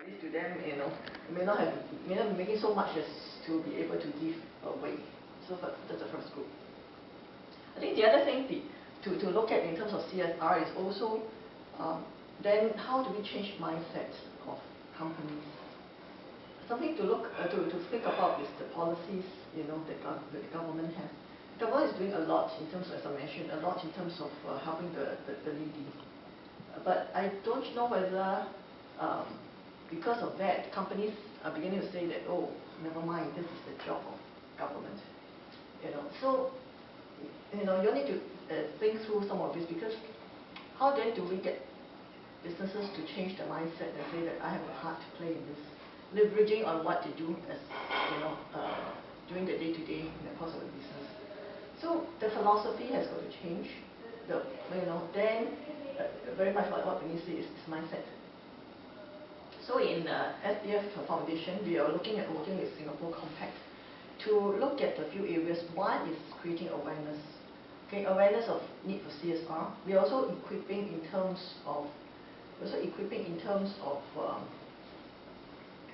At least to them, may not be making so much as to be able to give away. So that's the first group. I think the other thing to look at in terms of CSR is also then how do we change mindset of companies? Something to look to think about is the policies that the government has. The government is doing a lot in terms of, as I mentioned, a lot in terms of helping the needy. But I don't know whether because of that, companies are beginning to say that, oh, never mind, this is the job of government. So you need to think through some of this, because how then do we get businesses to change their mindset and say that I have a part to play in this, leveraging on what they do as during the day-to-day in the course of the business. So the philosophy has got to change. Then very much like what Vinny said is mindset. So in SPF Foundation, we are looking at working with Singapore Compact to look at a few areas. One is creating awareness. Okay, awareness of need for CSR. We are also equipping in terms of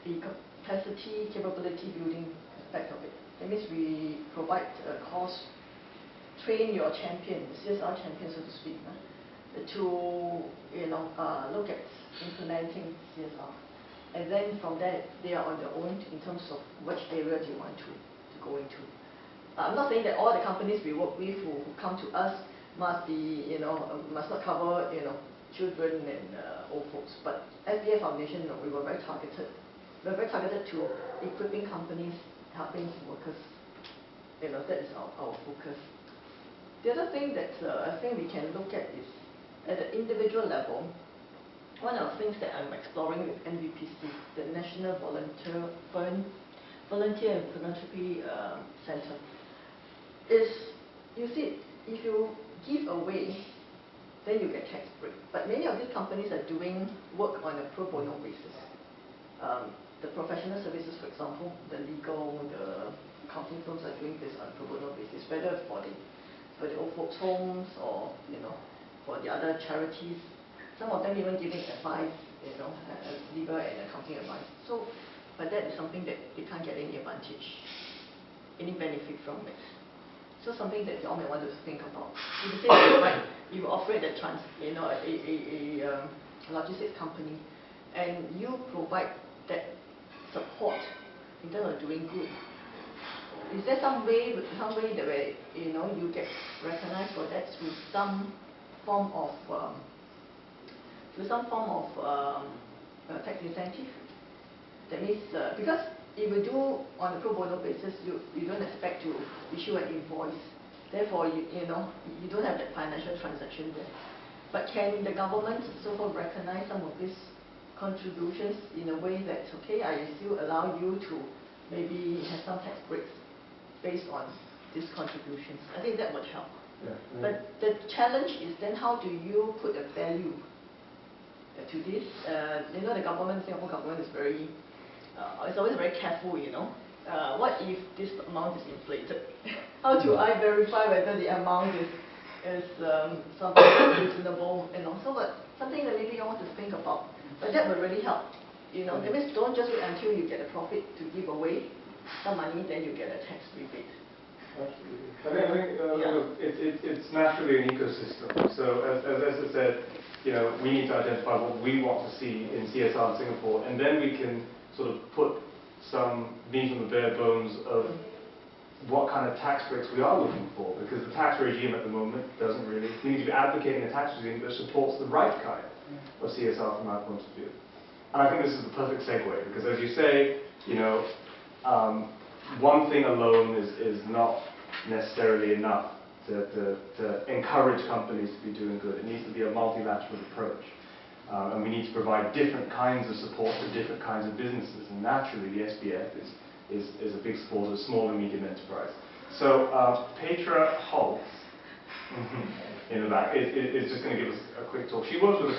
the capacity, capability building aspect of it. That means we provide a course, train your champion, CSR champion, so to speak, to look at implementing CSR. And then from there, they are on their own in terms of which area they want to go into. I'm not saying that all the companies we work with who come to us must be, must not cover, children and old folks. But SPF Foundation, we were very targeted. We were very targeted to equipping companies, helping workers. That is our focus. The other thing that I think we can look at is at the individual level. One of the things that I'm exploring with NVPC, the National Volunteer and Philanthropy Center, is, you see, if you give away, then you get tax break. But many of these companies are doing work on a pro bono basis. The professional services, for example, the legal, the accounting firms are doing this on a pro bono basis, whether for the old folks' homes or for the other charities. Some of them even giving advice, legal and accounting advice. So, but that is something that they can't get any advantage, any benefit from it. So something that you all may want to think about. If you say, right, you operate a logistics company, and you provide that support in terms of doing good. Is there some way that way, you get recognized for that through some form of tax incentive? That means because if you do on a pro bono basis, you don't expect to issue an invoice. Therefore, you don't have that financial transaction there. But can the government so-called recognize some of these contributions in a way that, okay, I still allow you to maybe have some tax breaks based on these contributions? I think that would help. Yeah. But the challenge is then how do you put a value to this? The government, Singapore government is very, it's always very careful, what if this amount is inflated? How do I verify whether the amount is something reasonable and also, but something that maybe you want to think about. But that will really help. That means don't just wait until you get a profit to give away some money, then you get a tax rebate. Absolutely. I think it's naturally an ecosystem. So as I said, we need to identify what we want to see in CSR in Singapore, and then we can sort of put some meat on the bare bones of what kind of tax breaks we are looking for, because the tax regime at the moment doesn't really. We need to be advocating a tax regime that supports the right kind of CSR from our point of view. And I think this is the perfect segue, because as you say, one thing alone is not necessarily enough to encourage companies to be doing good. It needs to be a multilateral approach. And we need to provide different kinds of support to different kinds of businesses. And naturally, the SPF is a big supporter of small and medium enterprise. So Petra Holtz in the back is just going to give us a quick talk. She works with a